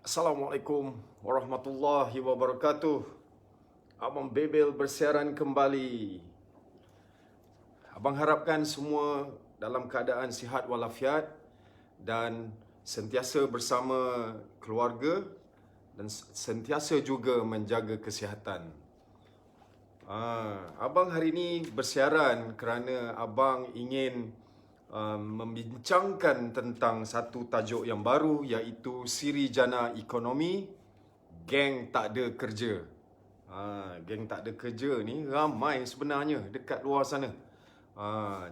Assalamualaikum warahmatullahi wabarakatuh. Abang Bebel bersiaran kembali. Abang harapkan semua dalam keadaan sihat walafiat dan sentiasa bersama keluarga dan sentiasa juga menjaga kesihatan. Abang hari ini bersiaran kerana abang ingin membincangkan tentang satu tajuk yang baru, iaitu Siri Jana Ekonomi, Geng Tak Ada Kerja. Geng tak ada kerja ni ramai sebenarnya dekat luar sana.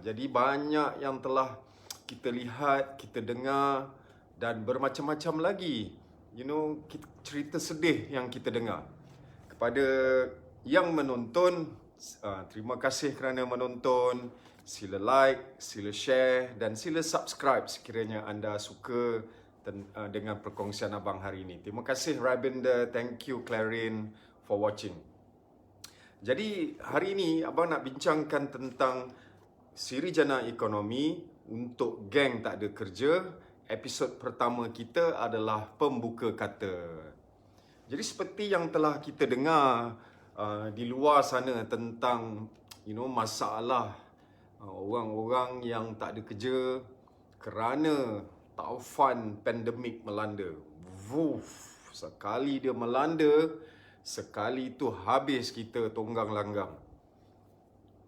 Jadi banyak yang telah kita lihat, kita dengar dan bermacam-macam lagi. Cerita sedih yang kita dengar. Kepada yang menonton, terima kasih kerana menonton. Sila like, sila share dan sila subscribe sekiranya anda suka dengan perkongsian abang hari ini. Terima kasih Rabinder, thank you Clarin for watching. Jadi hari ini abang nak bincangkan tentang Siri Jana Ekonomi untuk geng tak ada kerja. Episod pertama kita adalah pembuka kata. Jadi seperti yang telah kita dengar di luar sana tentang masalah orang-orang yang tak ada kerja kerana taufan pandemik melanda. Sekali dia melanda, sekali itu habis kita tonggang langgang.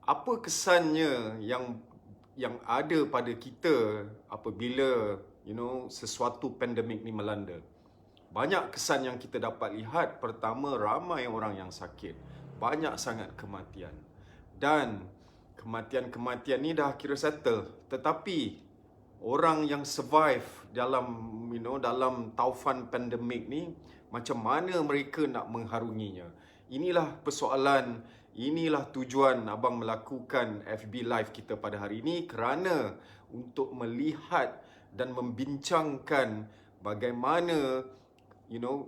Apa kesannya yang ada pada kita apabila sesuatu pandemik ni melanda? Banyak kesan yang kita dapat lihat. Pertama, ramai orang yang sakit. Banyak sangat kematian. Dan kematian-kematian ni dah kira settle. Tetapi orang yang survive dalam taufan pandemik ni, macam mana mereka nak mengharunginya? Inilah persoalan, inilah tujuan abang melakukan FB Live kita pada hari ini, kerana untuk melihat dan membincangkan bagaimana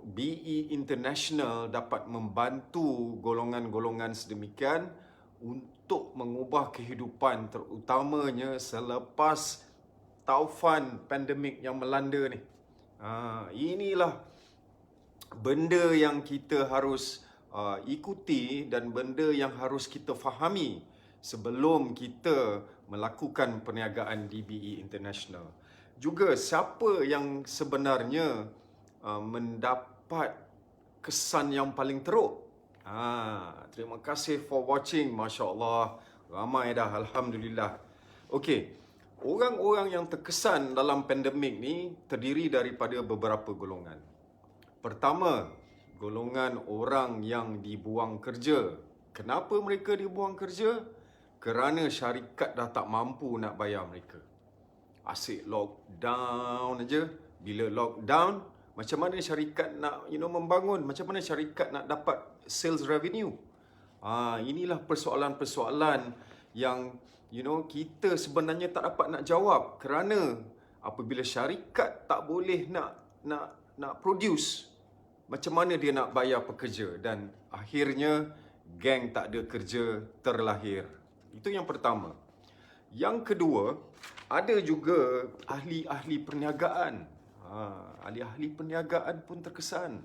BE International dapat membantu golongan-golongan sedemikian untuk mengubah kehidupan, terutamanya selepas taufan pandemik yang melanda ni. Inilah benda yang kita harus ikuti dan benda yang harus kita fahami sebelum kita melakukan perniagaan di BE International. Juga siapa yang sebenarnya mendapat kesan yang paling teruk. Terima kasih for watching. Masya Allah, ramai dah, Alhamdulillah. Okey, orang-orang yang terkesan dalam pandemik ni terdiri daripada beberapa golongan. Pertama, golongan orang yang dibuang kerja. Kenapa mereka dibuang kerja? Kerana syarikat dah tak mampu nak bayar mereka. Asyik lockdown aja. Bila lockdown, macam mana syarikat nak membangun? Macam mana syarikat nak dapat sales revenue? Inilah persoalan-persoalan yang kita sebenarnya tak dapat nak jawab, kerana apabila syarikat tak boleh nak produce, macam mana dia nak bayar pekerja? Dan akhirnya geng tak ada kerja terlahir. Itu yang pertama. Yang kedua, ada juga ahli-ahli perniagaan. Ahli-ahli perniagaan pun terkesan.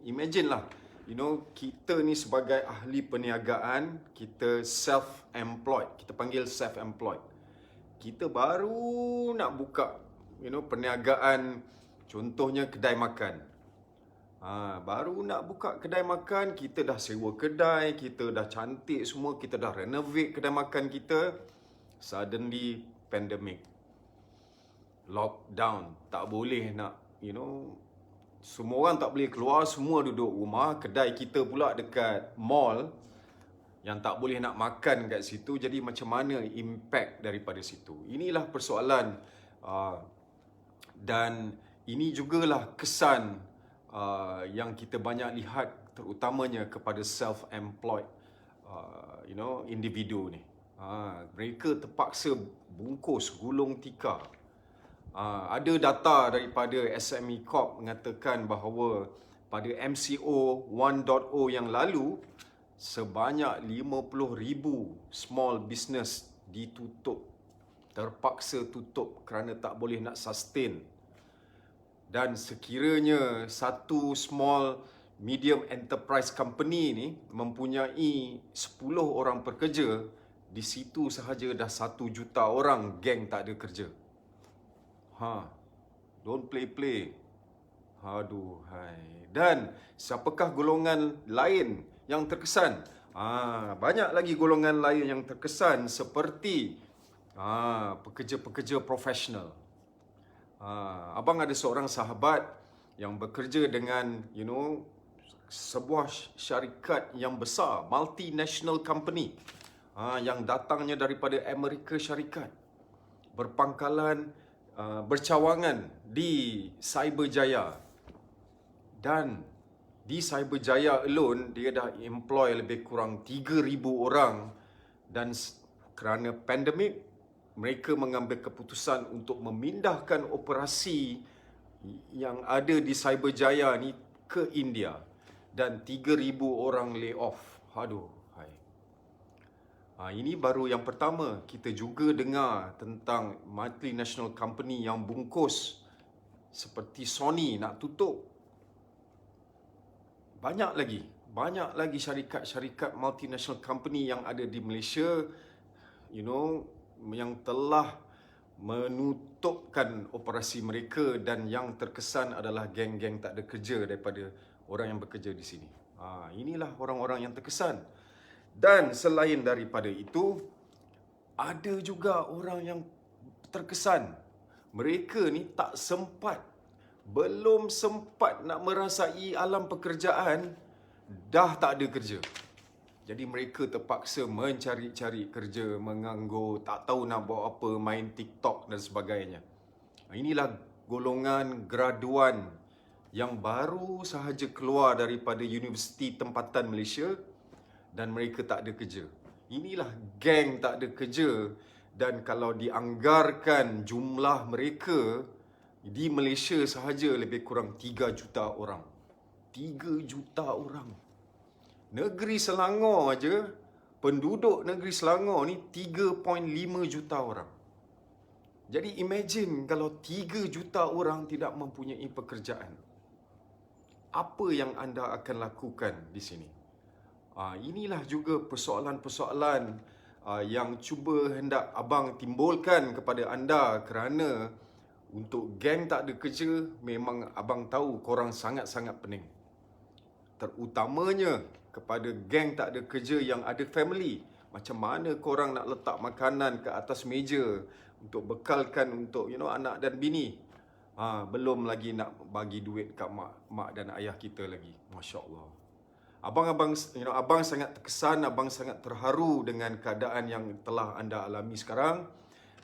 Imagine lah, kita ni sebagai ahli perniagaan, kita self-employed. Kita panggil self-employed. Kita baru nak buka perniagaan, contohnya kedai makan. Baru nak buka kedai makan, kita dah sewa kedai, kita dah cantik semua, kita dah renovate kedai makan kita. Suddenly pandemic, lockdown, tak boleh nak semua orang tak boleh keluar, semua duduk rumah. Kedai kita pula dekat mall, yang tak boleh nak makan kat situ. Jadi macam mana impact daripada situ? Inilah persoalan, dan ini jugalah kesan yang kita banyak lihat, terutamanya kepada self-employed individu ni. Mereka terpaksa bungkus gulung tikar. Ada data daripada SME Corp mengatakan bahawa pada MCO 1.0 yang lalu, sebanyak 50,000 small business ditutup. Terpaksa tutup kerana tak boleh nak sustain. Dan sekiranya satu small medium enterprise company ni mempunyai 10 orang pekerja, di situ sahaja dah 1 juta orang geng tak ada kerja. Don't play. Aduhai. Dan siapakah golongan lain yang terkesan? Banyak lagi golongan lain yang terkesan seperti pekerja-pekerja profesional. Abang ada seorang sahabat yang bekerja dengan sebuah syarikat yang besar, multinational company, yang datangnya daripada Amerika Syarikat, berpangkalan, bercawangan di Cyberjaya. Dan di Cyberjaya alone, dia dah employ lebih kurang 3,000 orang. Dan kerana pandemik, mereka mengambil keputusan untuk memindahkan operasi yang ada di Cyberjaya ni ke India. Dan 3,000 orang lay off. Ini baru yang pertama. Kita juga dengar tentang multinational company yang bungkus seperti Sony nak tutup. Banyak lagi syarikat-syarikat multinational company yang ada di Malaysia, yang telah menutupkan operasi mereka, dan yang terkesan adalah geng-geng tak ada kerja daripada orang yang bekerja di sini. Inilah orang-orang yang terkesan. Dan selain daripada itu, ada juga orang yang terkesan. Mereka ni belum sempat nak merasai alam pekerjaan, dah tak ada kerja. Jadi mereka terpaksa mencari-cari kerja, menganggur, tak tahu nak buat apa, main TikTok dan sebagainya. Inilah golongan graduan yang baru sahaja keluar daripada universiti tempatan Malaysia dan mereka tak ada kerja. Inilah geng tak ada kerja, dan kalau dianggarkan jumlah mereka di Malaysia sahaja lebih kurang 3 juta orang. 3 juta orang. Negeri Selangor aja, penduduk negeri Selangor ni 3.5 juta orang. Jadi imagine kalau 3 juta orang tidak mempunyai pekerjaan. Apa yang anda akan lakukan di sini? Inilah juga persoalan-persoalan yang cuba hendak abang timbulkan kepada anda, kerana untuk geng tak ada kerja, memang abang tahu korang sangat-sangat pening. Terutamanya kepada geng tak ada kerja yang ada family. Macam mana korang nak letak makanan ke atas meja untuk bekalkan untuk anak dan bini. Belum lagi nak bagi duit kat mak dan ayah kita lagi. Masya Allah. Abang sangat terkesan, abang sangat terharu dengan keadaan yang telah anda alami sekarang.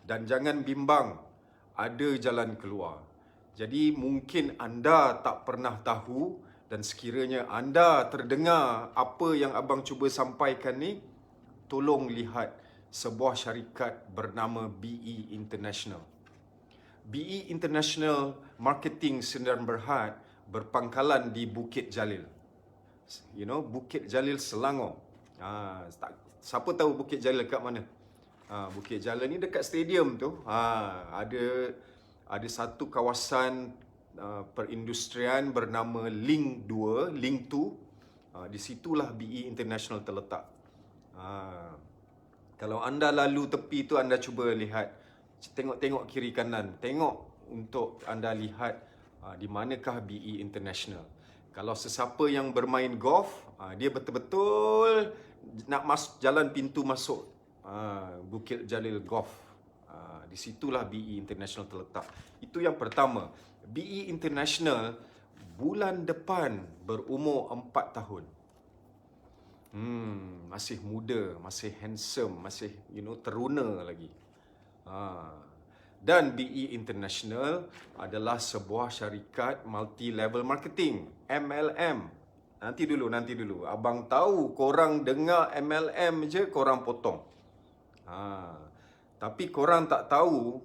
Dan jangan bimbang, ada jalan keluar. Jadi mungkin anda tak pernah tahu, dan sekiranya anda terdengar apa yang abang cuba sampaikan ni, tolong lihat sebuah syarikat bernama BE International. BE International Marketing Sdn Bhd berpangkalan di Bukit Jalil. Bukit Jalil, Selangor. Siapa tahu Bukit Jalil kat mana? Bukit Jalil ni dekat stadium tu. Ada satu kawasan perindustrian bernama Link 2. Di situlah BE International terletak. Kalau anda lalu tepi tu, anda cuba lihat, tengok kiri kanan, tengok untuk anda lihat di manakah BE International. Kalau sesiapa yang bermain golf, dia betul-betul nak jalan pintu masuk Bukit Jalil Golf. Di situlah BE International terletak. Itu yang pertama. BE International bulan depan berumur 4 tahun. Masih muda, masih handsome, masih teruna lagi. Dan BE International adalah sebuah syarikat multi-level marketing, MLM. Nanti dulu. Abang tahu korang dengar MLM je, korang potong. Tapi korang tak tahu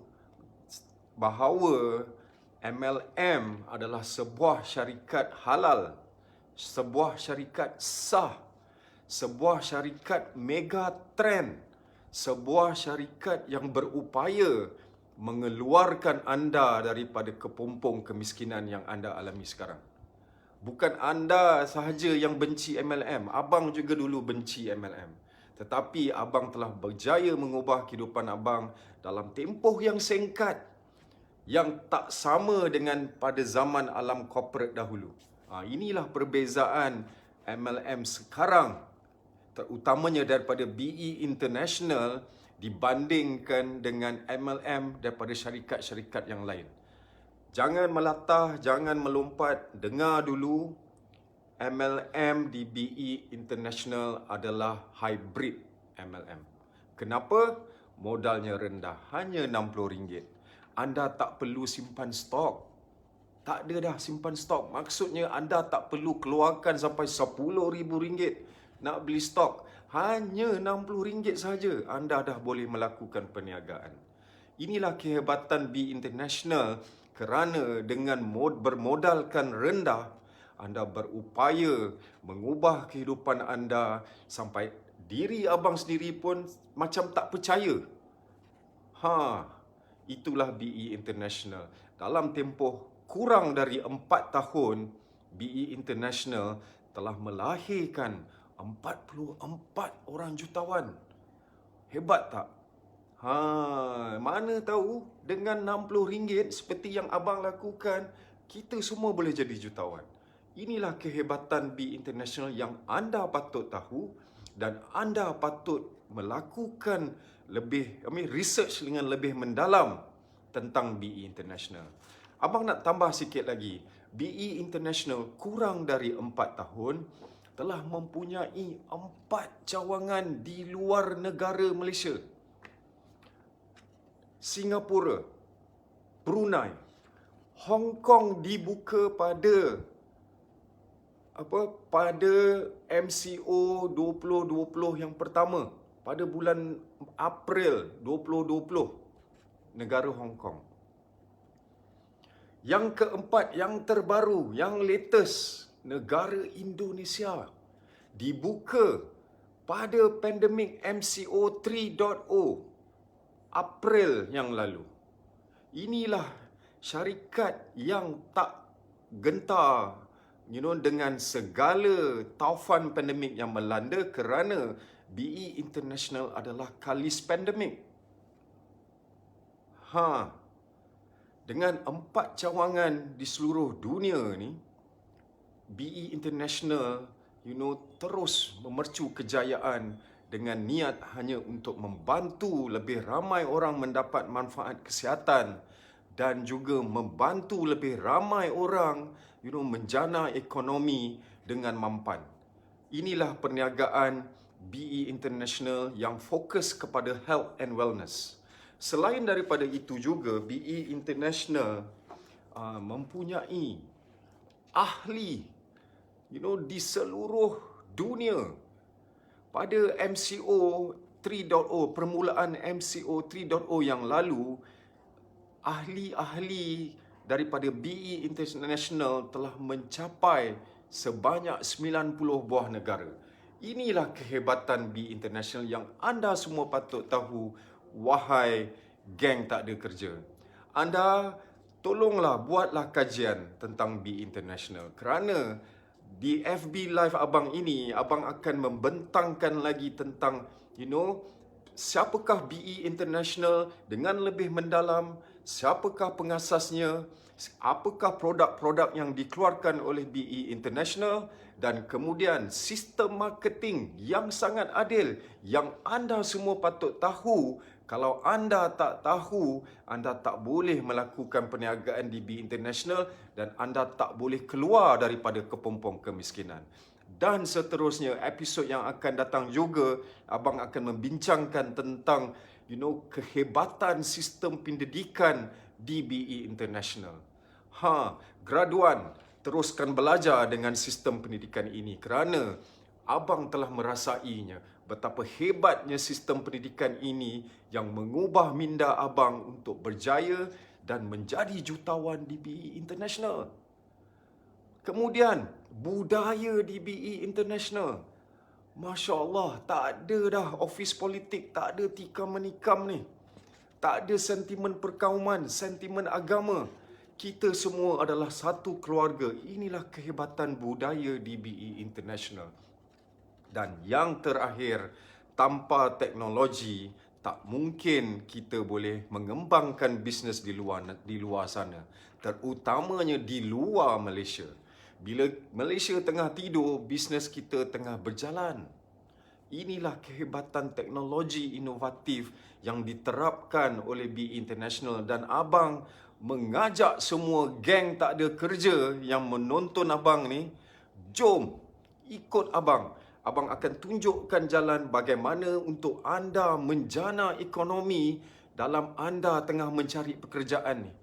bahawa MLM adalah sebuah syarikat halal, sebuah syarikat sah, sebuah syarikat mega trend, sebuah syarikat yang berupaya mengeluarkan anda daripada kepompong kemiskinan yang anda alami sekarang. Bukan anda sahaja yang benci MLM, abang juga dulu benci MLM. Tetapi abang telah berjaya mengubah kehidupan abang dalam tempoh yang singkat, yang tak sama dengan pada zaman alam korporat dahulu. Inilah perbezaan MLM sekarang, terutamanya daripada BE International dibandingkan dengan MLM daripada syarikat-syarikat yang lain. Jangan melatah, jangan melompat, dengar dulu. MLM di BE International adalah hybrid MLM. Kenapa? Modalnya rendah, hanya RM60. Anda tak perlu simpan stok. Tak ada dah simpan stok. Maksudnya anda tak perlu keluarkan sampai RM10,000 nak beli stok. Hanya RM60 sahaja anda dah boleh melakukan perniagaan. Inilah kehebatan BE International, kerana dengan bermodalkan rendah, anda berupaya mengubah kehidupan anda sampai diri abang sendiri pun macam tak percaya. Itulah BE International. Dalam tempoh kurang dari 4 tahun, BE International telah melahirkan 44 orang jutawan. Hebat tak? Mana tahu dengan RM60 seperti yang abang lakukan, kita semua boleh jadi jutawan. Inilah kehebatan BE International yang anda patut tahu, dan anda patut melakukan research dengan lebih mendalam tentang BE International. Abang nak tambah sikit lagi. BE International kurang dari 4 tahun telah mempunyai 4 cawangan di luar negara Malaysia. Singapura, Brunei, Hong Kong dibuka pada MCO 2020 yang pertama, pada bulan April 2020, negara Hong Kong. Yang keempat, yang terbaru, yang latest, negara Indonesia dibuka pada pandemik MCO 3.0 April yang lalu. Inilah syarikat yang tak gentar dengan segala taufan pandemik yang melanda, kerana BE International adalah kalis pandemik. Dengan 4 cawangan di seluruh dunia ni, BE International terus memercu kejayaan dengan niat hanya untuk membantu lebih ramai orang mendapat manfaat kesihatan, dan juga membantu lebih ramai orang menjana ekonomi dengan mampan. Inilah perniagaan BE International yang fokus kepada health and wellness. Selain daripada itu juga, BE International mempunyai ahli di seluruh dunia. Pada MCO 3.0, permulaan MCO 3.0 yang lalu, ahli-ahli daripada BE International telah mencapai sebanyak 90 buah negara. Inilah kehebatan BE International yang anda semua patut tahu, wahai geng tak ada kerja. Anda tolonglah buatlah kajian tentang BE International, kerana di FB Live abang ini, abang akan membentangkan lagi tentang siapakah BE International dengan lebih mendalam, siapakah pengasasnya, apakah produk-produk yang dikeluarkan oleh BE International, dan kemudian sistem marketing yang sangat adil yang anda semua patut tahu. Kalau anda tak tahu, anda tak boleh melakukan perniagaan di BE International, dan anda tak boleh keluar daripada kepompong kemiskinan. Dan seterusnya, episod yang akan datang juga, abang akan membincangkan tentang kehebatan sistem pendidikan di BE International. Graduan, teruskan belajar dengan sistem pendidikan ini, kerana abang telah merasainya betapa hebatnya sistem pendidikan ini yang mengubah minda abang untuk berjaya dan menjadi jutawan di BE International. Kemudian, budaya di BE International. Masya Allah, tak ada dah ofis politik, tak ada tikam menikam ni. Tak ada sentimen perkauman, sentimen agama. Kita semua adalah satu keluarga. Inilah kehebatan budaya DBE International. Dan yang terakhir, tanpa teknologi, tak mungkin kita boleh mengembangkan bisnes di luar sana. Terutamanya di luar Malaysia. Bila Malaysia tengah tidur, bisnes kita tengah berjalan. Inilah kehebatan teknologi inovatif yang diterapkan oleh BE International, dan abang mengajak semua geng tak ada kerja yang menonton abang ni, jom ikut abang. Abang akan tunjukkan jalan bagaimana untuk anda menjana ekonomi dalam anda tengah mencari pekerjaan ni.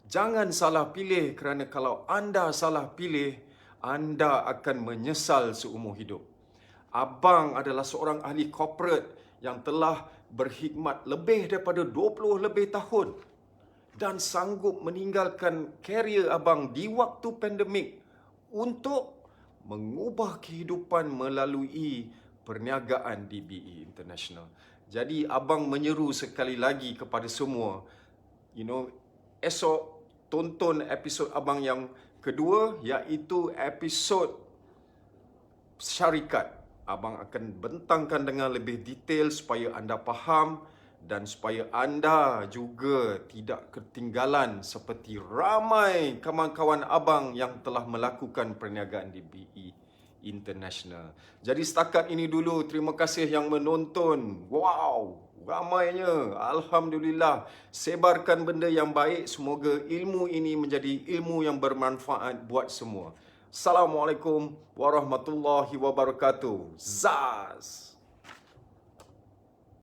Jangan salah pilih, kerana kalau anda salah pilih, anda akan menyesal seumur hidup. Abang adalah seorang ahli corporate yang telah berkhidmat lebih daripada 20 lebih tahun dan sanggup meninggalkan karier abang di waktu pandemik untuk mengubah kehidupan melalui perniagaan DBE International. Jadi abang menyeru sekali lagi kepada semua, esok tonton episod abang yang kedua, iaitu episod syarikat. Abang akan bentangkan dengan lebih detail supaya anda faham dan supaya anda juga tidak ketinggalan seperti ramai kawan-kawan abang yang telah melakukan perniagaan di BE International. Jadi setakat ini dulu. Terima kasih yang menonton. Wow, ramainya. Alhamdulillah. Sebarkan benda yang baik. Semoga ilmu ini menjadi ilmu yang bermanfaat buat semua. Assalamualaikum warahmatullahi wabarakatuh. Zaz.